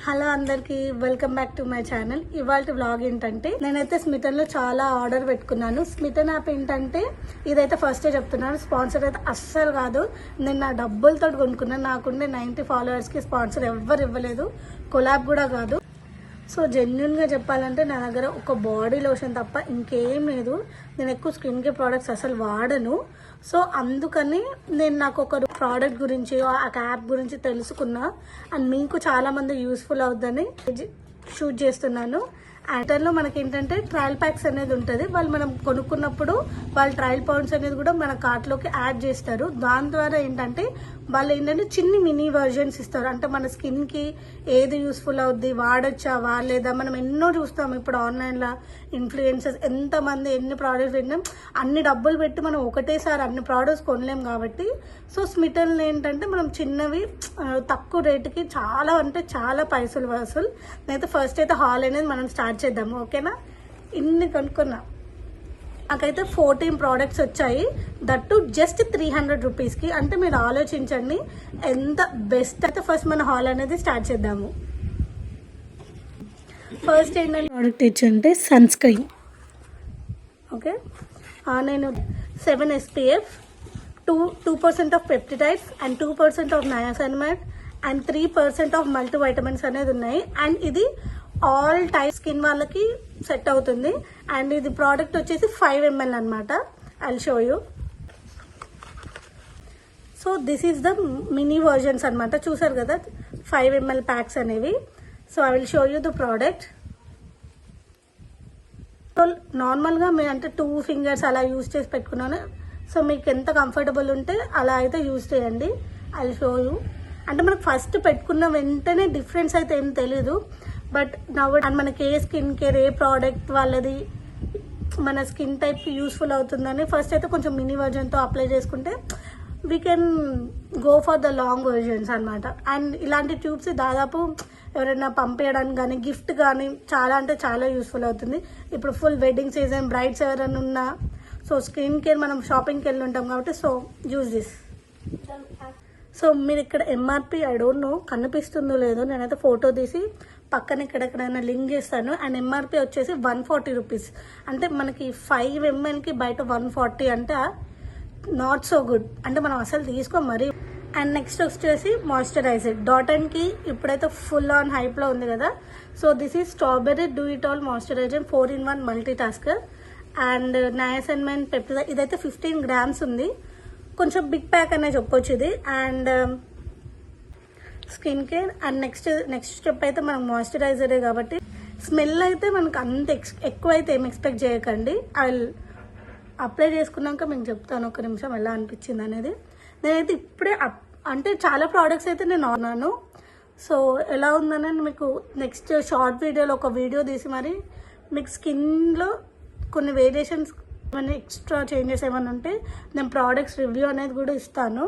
Hello అందరికి welcome back to my channel. ఇవాళ vlog ఏంటంటే నేనైతే స్మిటన్లో చాలా ఆర్డర్ పెట్టుకున్నాను. స్మిటన్ యాప్ ఏంటంటే ఇదైతే ఫస్టే చెప్తున్నాను, స్పాన్సర్ అయితే అస్సలు కాదు. నేను నా డబ్బులతో కొనుక్కున్నాను. నాకుండే 90 ఫాలోవర్స్కి స్పాన్సర్ ఎవ్వరు ఇవ్వలేదు, కొలాబ్ కూడా కాదు. సో జెన్యున్గా చెప్పాలంటే నా దగ్గర ఒక బాడీ లోషన్ తప్ప ఇంకేం లేదు. నేను ఎక్కువ స్కిన్ కేర్ ప్రోడక్ట్స్ అసలు వాడను. సో అందుకని నేను నాకు ఒక ప్రోడక్ట్ గురించి ఆ యాప్ గురించి తెలుసుకున్నా అండ్ మీకు చాలామంది యూస్ఫుల్ అవుతుందని షూట్ చేస్తున్నాను. యాటర్లో మనకి ఏంటంటే ట్రయల్ ప్యాక్స్ అనేది ఉంటుంది. వాళ్ళు మనం కొనుక్కున్నప్పుడు వాళ్ళు ట్రయల్ పాయింట్స్ అనేది కూడా మన కార్ట్లోకి యాడ్ చేస్తారు. దాని ద్వారా ఏంటంటే వాళ్ళు ఏంటంటే చిన్ని మినీ వర్జన్స్ ఇస్తారు. అంటే మన స్కిన్కి ఏది యూస్ఫుల్ అవుద్ది, వాడచ్చా వాడలేదా. మనం ఎన్నో చూస్తాం ఇప్పుడు ఆన్లైన్లో ఇన్ఫ్లుయెన్సర్స్ ఎంతమంది ఎన్ని ప్రోడక్ట్స్ పెట్టినాం, అన్ని డబ్బులు పెట్టి మనం ఒకటేసారి అన్ని ప్రోడక్ట్స్ కొనలేం కాబట్టి సో స్మిటన్లు ఏంటంటే మనం చిన్నవి తక్కువ రేటుకి చాలా అంటే చాలా పైసలు వసూలు. నేనైతే ఫస్ట్ అయితే హాల్ అనేది మనం స్టార్ట్ చేద్దాము, ఓకేనా. ఇన్ని కొనుక్కున్నా, నాకైతే 14 ప్రోడక్ట్స్ వచ్చాయి, దట్టు జస్ట్ 300 రూపీస్కి. అంటే మీరు ఆలోచించండి ఎంత బెస్ట్. అయితే ఫస్ట్ మన హాల్ అనేది స్టార్ట్ చేద్దాము. ఫస్ట్ ఏంటంటే ప్రోడక్ట్ ఇచ్చంటే సన్ స్క్రీన్, ఓకే. నేను 7 SPF, 2% of peptides and 2% of niacinamide and 3% of multivitamins అనేది ఉన్నాయి. అండ్ ఇది ఆల్ టైప్ స్కిన్ వాళ్ళకి సెట్ అవుతుంది. అండ్ ఇది ప్రోడక్ట్ వచ్చేసి 5 ml అనమాట. I'll show you. So this is the mini versions అనమాట. చూసారు కదా 5 ml ప్యాక్స్ అనేవి. So I will show you the product. So నార్మల్గా మీరు అంటే 2 ఫింగర్స్ అలా యూజ్ చేసి పెట్టుకున్నాను. సో మీకు ఎంత కంఫర్టబుల్ ఉంటే అలా అయితే యూజ్ చేయండి. I will show you. అంటే మనకు ఫస్ట్ పెట్టుకున్న వెంటనే డిఫరెన్స్ అయితే ఏం తెలీదు, బట్ మనకి ఏ స్కిన్ కేర్ ఏ ప్రోడక్ట్ వాళ్ళది మన స్కిన్ టైప్ యూస్ఫుల్ అవుతుందని ఫస్ట్ అయితే కొంచెం మినీ వర్జన్తో అప్లై చేసుకుంటే we can go for the long versions అనమాట. అండ్ ఇలాంటి ట్యూబ్స్ దాదాపు ఎవరైనా పంపించడానికి కానీ గిఫ్ట్ కానీ చాలా అంటే చాలా యూస్ఫుల్ అవుతుంది. ఇప్పుడు ఫుల్ వెడ్డింగ్ సీజన్, బ్రైడ్స్ ఎవరైనా ఉన్నా సో స్కిన్ కేర్ మనం షాపింగ్కి వెళ్ళి ఉంటాం కాబట్టి సో యూజ్ దిస్. సో మీరు ఇక్కడ ఎంఆర్పి ఐ డోంట్ నో కనిపిస్తుందో లేదో, నేనైతే ఫోటో తీసి పక్కన ఎక్కడెక్కడైనా లింక్ చేస్తాను. అండ్ ఎంఆర్పి వచ్చేసి 140 రూపీస్. అంటే మనకి 5 mlకి బయట 140 అంటే నాట్ సో గుడ్. అంటే మనం అసలు తీసుకో మరీ. అండ్ నెక్స్ట్ వచ్చేసి మాయిశ్చరైజర్. డాటన్కి ఇప్పుడైతే ఫుల్ ఆన్ హైప్లో ఉంది కదా. So this is strawberry do it all moisturiser 4-in-1 multi tasker. And niacinamide peptide ఇదైతే 15 grams ఉంది, కొంచెం బిగ్ ప్యాక్ అనే చెప్పొచ్చు ఇది. And skin care. And next step అయితే మనకు మాయిశ్చరైజరే కాబట్టి స్మెల్ అయితే మనకు అంత ఎక్కువ అయితే ఏం ఎక్స్పెక్ట్ చేయకండి. ఐ అప్లై చేసుకున్నాక మీకు చెప్తాను ఒక నిమిషం ఎలా అనిపించింది అనేది. నేనైతే ఇప్పుడే అంటే చాలా ప్రోడక్ట్స్ అయితే నేను ఆన్నాను. సో ఎలా ఉందని మీకు నెక్స్ట్ షార్ట్ వీడియోలో ఒక వీడియో తీసి మరి మీకు స్కిన్లో కొన్ని వేరియేషన్స్ ఏమైనా ఎక్స్ట్రా చేంజెస్ ఏమైనా ఉంటే నేను ప్రోడక్ట్స్ రివ్యూ అనేది కూడా ఇస్తాను.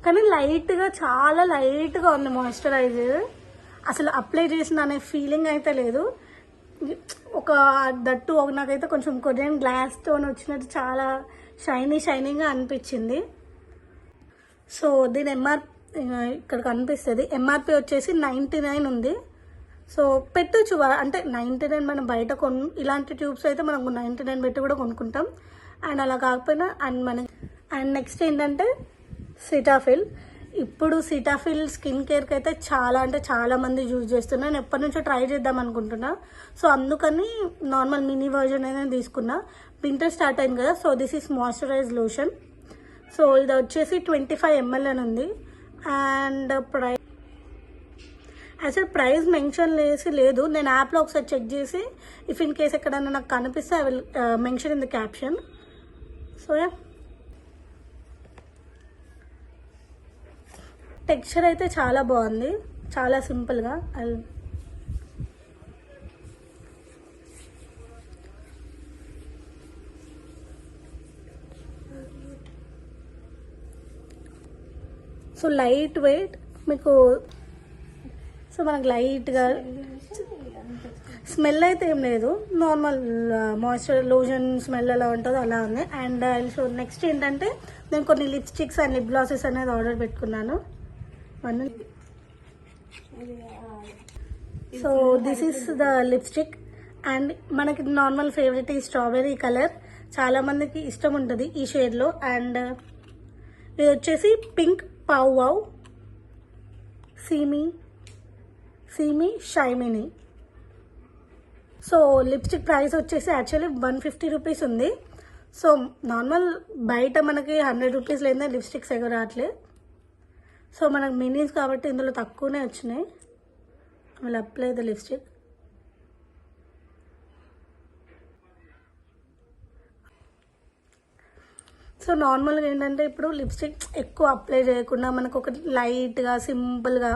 కానీ లైట్గా చాలా లైట్గా ఉంది మాయిశ్చరైజర్. అసలు అప్లై చేసిన అనే ఫీలింగ్ అయితే లేదు. ఒక దట్టు నాకైతే కొంచెం కొరియన్ గ్లాస్తో వచ్చినట్టు చాలా షైనీగా అనిపించింది. సో దీని ఇక్కడ కనిపిస్తుంది. ఎంఆర్పి వచ్చేసి 99 ఉంది. సో పెట్టచ్చు అంటే 99 మనం బయట ఇలాంటి ట్యూబ్స్ అయితే మనం 99 పెట్టి కూడా కొనుక్కుంటాం. అండ్ అలా కాకపోయినా అండ్ నెక్స్ట్ ఏంటంటే సిటాఫిల్. ఇప్పుడు సిటాఫిల్ స్కిన్ కేర్కి అయితే చాలా అంటే చాలా మంది యూజ్ చేస్తున్నారు. నేను ఎప్పటి నుంచో ట్రై చేద్దాం అనుకుంటున్నా. సో అందుకని నార్మల్ మినీ వర్జన్ అనేది తీసుకున్నా. వింటర్ స్టార్ట్ అయింది కదా. So this is moisturise lotion. So ఇది వచ్చేసి 25 ml అని ఉంది. అండ్ అసలు ప్రైస్ మెన్షన్ లేదు. నేను యాప్లో ఒకసారి చెక్ చేసి ఇఫ్ ఇన్ కేస్ ఎక్కడైనా నాకు కనిపిస్తే I will mention in the caption. So texture అయితే చాలా బాగుంది, చాలా సింపుల్గా. సో లైట్ వెయిట్ మీకు. సో మనకు లైట్గా స్మెల్ అయితే ఏం లేదు, నార్మల్ మాయిశ్చర్ లోషన్ స్మెల్ ఎలా ఉంటుందో అలా ఉంది. అండ్ సో నెక్స్ట్ ఏంటంటే నేను కొన్ని లిప్స్టిక్స్ అండ్ లిప్ గ్లాసెస్ అనేది ఆర్డర్ పెట్టుకున్నాను. So this is the lipstick and మనకి నార్మల్ ఫేవరెట్ ఈ స్ట్రాబెర్రీ కలర్, చాలా మందికి ఇష్టం ఉంటుంది ఈ షేడ్లో. అండ్ ఇది వచ్చేసి పింక్ పావ్ వావ్ సీమీ షైమినీ. సో లిప్స్టిక్ ప్రైస్ వచ్చేసి యాక్చువల్లీ 150 రూపీస్ ఉంది. సో నార్మల్ బయట మనకి 100 రూపీస్ లేదా లిప్స్టిక్స్ ఎగ రావట్లే. సో మనకు మినీస్ కాబట్టి ఇందులో తక్కువనే వచ్చినాయి. మళ్ళీ అప్లై ద లిప్స్టిక్. సో నార్మల్గా ఏంటంటే ఇప్పుడు లిప్స్టిక్ ఎక్కువ అప్లై చేయకుండా మనకు ఒక లైట్గా సింపుల్గా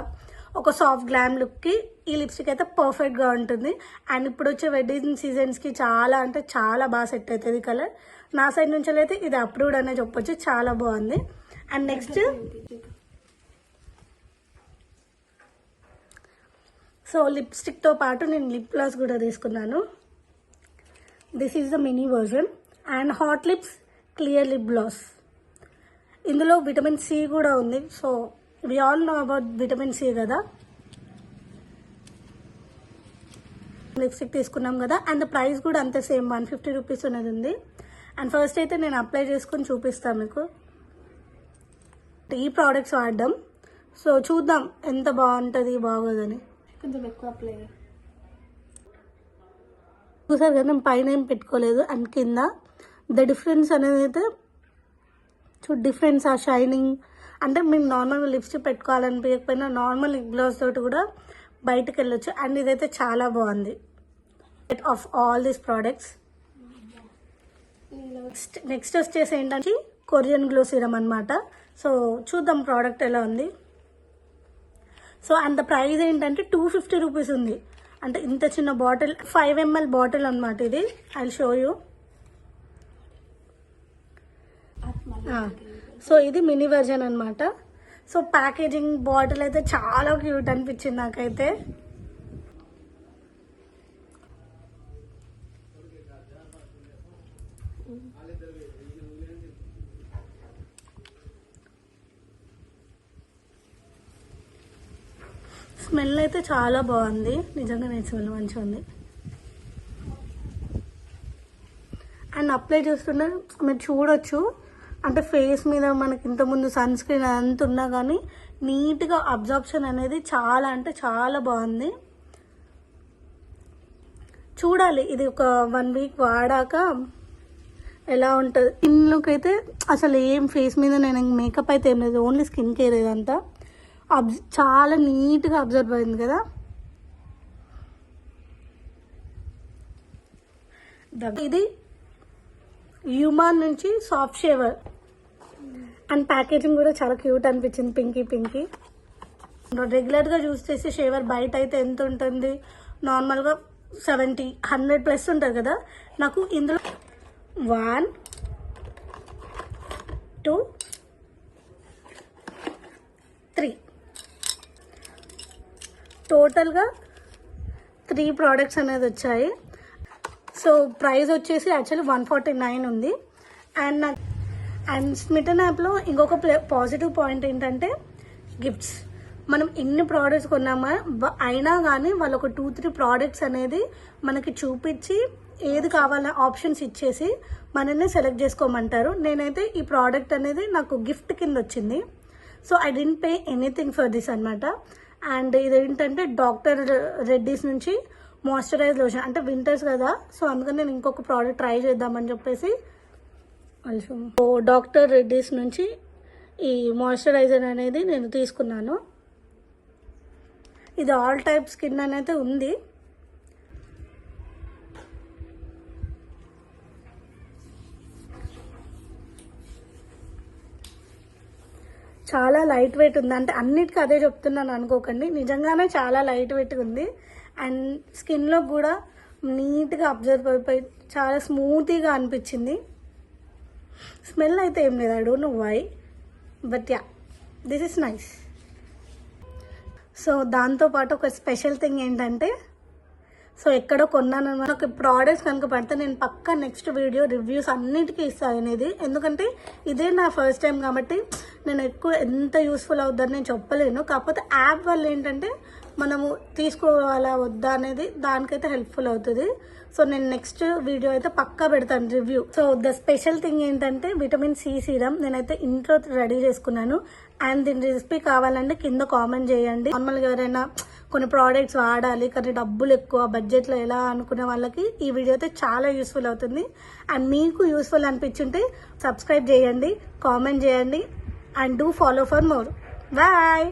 ఒక సాఫ్ట్ గ్లామ్ లుక్కి ఈ లిప్స్టిక్ అయితే పర్ఫెక్ట్గా ఉంటుంది. అండ్ ఇప్పుడు వచ్చే వెడ్డింగ్ సీజన్స్కి చాలా అంటే చాలా బాగా సెట్ అవుతుంది కలర్. నా సైడ్ నుంచి అయితే ఇది అప్రూవ్డ్ అనే చెప్పొచ్చు, చాలా బాగుంది. అండ్ నెక్స్ట్ సో లిప్స్టిక్తో పాటు నేను లిప్ గ్లాస్ కూడా తీసుకున్నాను. This is the mini version and hot lips clear lip gloss. ఇందులో విటమిన్ సి కూడా ఉంది. So we all know about vitamin C కదా. లిప్స్టిక్ తీసుకున్నాం కదా అండ్ ప్రైస్ కూడా అంతే సేమ్ 150 రూపీస్ అనేది ఉంది. అండ్ ఫస్ట్ అయితే నేను అప్లై చేసుకొని చూపిస్తాను మీకు ఈ ప్రోడక్ట్స్ వాడడం. సో చూద్దాం ఎంత బాగుంటుంది బాగోదని. కొంచెం ఎక్కువ అప్లై చూసారు కదా, నేను పైన ఏం పెట్టుకోలేదు. అండ్ కింద ద డిఫరెన్స్ అనేది అయితే డిఫరెన్స్ ఆ షైనింగ్ అంటే మేము నార్మల్గా లిప్స్టిక్ పెట్టుకోవాలనిపించకపోయినా నార్మల్ లిప్ గ్లాస్ తోటి కూడా బయటకు వెళ్ళొచ్చు. అండ్ ఇదైతే చాలా బాగుంది of all these products. Next వచ్చేసి ఏంటంటే కొరియన్ గ్లో సీరం అనమాట. సో చూద్దాం ప్రోడక్ట్ ఎలా ఉంది. సో అండ్ ద ప్రైస్ ఏంటంటే 250 రూపీస్ ఉంది. అంటే ఇంత చిన్న బాటిల్ 5 ml బాటిల్ అనమాట ఇది. I will show you. So ఇది మినీ వర్జన్ అనమాట. సో ప్యాకేజింగ్ బాటిల్ అయితే చాలా క్యూట్ అనిపించింది నాకైతే. స్మెల్ అయితే చాలా బాగుంది, నిజంగా నేను స్మెల్ మంచిగా ఉంది. అండ్ అప్లై చేస్తుంటే మీరు చూడొచ్చు అంటే ఫేస్ మీద మనకి ఇంతకుముందు సన్ స్క్రీన్ అంత ఉన్నా కానీ నీట్గా అబ్జార్ప్షన్ అనేది చాలా అంటే చాలా బాగుంది. చూడాలి ఇది ఒక 1 వీక్ వాడాక ఎలా ఉంటుంది. స్కిన్లోకి అయితే అసలు ఏం ఫేస్ మీద నేను మేకప్ అయితే ఏం లేదు, ఓన్లీ స్కిన్ కేర్ ఇదంతా. చాలా నీట్గా అబ్జర్వ్ అయింది కదా. ఇది హ్యూమాన్ నుంచి సాఫ్ట్ షేవర్ అండ్ ప్యాకేజింగ్ కూడా చాలా క్యూట్ అనిపించింది, పింకీ. రెగ్యులర్గా యూజ్ చేసే షేవర్ బయట అయితే ఎంత ఉంటుంది, నార్మల్గా 70-100 ప్లస్ ఉంటుంది కదా. నాకు ఇందులో 1 2 3 టోటల్గా 3 ప్రోడక్ట్స్ అనేది వచ్చాయి. సో ప్రైస్ వచ్చేసి యాక్చువల్లీ 149 ఉంది. అండ్ స్మిటన్ యాప్లో ఇంకొక పాజిటివ్ పాయింట్ ఏంటంటే గిఫ్ట్స్. మనం ఎన్ని ప్రోడక్ట్స్ కొన్నామా అయినా కానీ వాళ్ళు ఒక 2-3 ప్రోడక్ట్స్ అనేది మనకి చూపించి ఏది కావాలన్న ఆప్షన్స్ ఇచ్చేసి మనల్ని సెలెక్ట్ చేసుకోమంటారు. నేనైతే ఈ ప్రోడక్ట్ అనేది నాకు గిఫ్ట్ కింద వచ్చింది. So I didn't pay anything for this అనమాట. అండ్ ఇదేంటంటే డాక్టర్ రెడ్డీస్ నుంచి మాయిశ్చరైజ్ లోషన్. అంటే వింటర్స్ కదా, సో అందుకని నేను ఇంకొక ప్రోడక్ట్ ట్రై చేద్దామని చెప్పేసి డాక్టర్ రెడ్డీస్ నుంచి ఈ మాయిశ్చరైజర్ అనేది నేను తీసుకున్నాను. ఇది ఆల్ టైప్ స్కిన్ అనేది ఉంది. చాలా లైట్ వెయిట్ ఉంది. అంటే అన్నిటికీ అదే చెప్తున్నాను అనుకోకండి, నిజంగానే చాలా లైట్ వెయిట్గా ఉంది. అండ్ స్కిన్లో కూడా నీట్గా అబ్జర్వ్ అయిపోయి చాలా స్మూతీగా అనిపించింది. స్మెల్ అయితే ఏం లేదు, I don't know why, but yeah this is nice. So దాంతోపాటు ఒక స్పెషల్ థింగ్ ఏంటంటే, సో ఎక్కడో కొన్నాను నాకు ప్రోడక్ట్స్ కనుక పడితే నేను పక్కా నెక్స్ట్ వీడియో రివ్యూస్ అన్నిటికీ ఇస్తాను అనేది. ఎందుకంటే ఇదే నా ఫస్ట్ టైం కాబట్టి నేను ఎక్కువ ఎంత యూస్ఫుల్ అవుతుందని నేను చెప్పలేను. కాకపోతే యాప్ వల్ల ఏంటంటే మనము తీసుకోవాలా వద్దా అనేది దానికైతే హెల్ప్ఫుల్ అవుతుంది. సో నేను నెక్స్ట్ వీడియో అయితే పక్కా పెడతాను review. So the special thing ఏంటంటే విటమిన్ సి సీరం నేనైతే ఇంట్లో రెడీ చేసుకున్నాను. అండ్ దీని రెసిపీ కావాలంటే కింద కామెంట్ చేయండి. నార్మల్గా ఎవరైనా కొన్ని ప్రోడక్ట్స్ వాడాలి కానీ డబ్బులు ఎక్కువ బడ్జెట్లో ఎలా అనుకునే వాళ్ళకి ఈ వీడియో అయితే చాలా యూస్ఫుల్ అవుతుంది. అండ్ మీకు యూస్ఫుల్ అనిపించుంటే సబ్స్క్రైబ్ చేయండి, కామెంట్ చేయండి and do follow for more. Bye.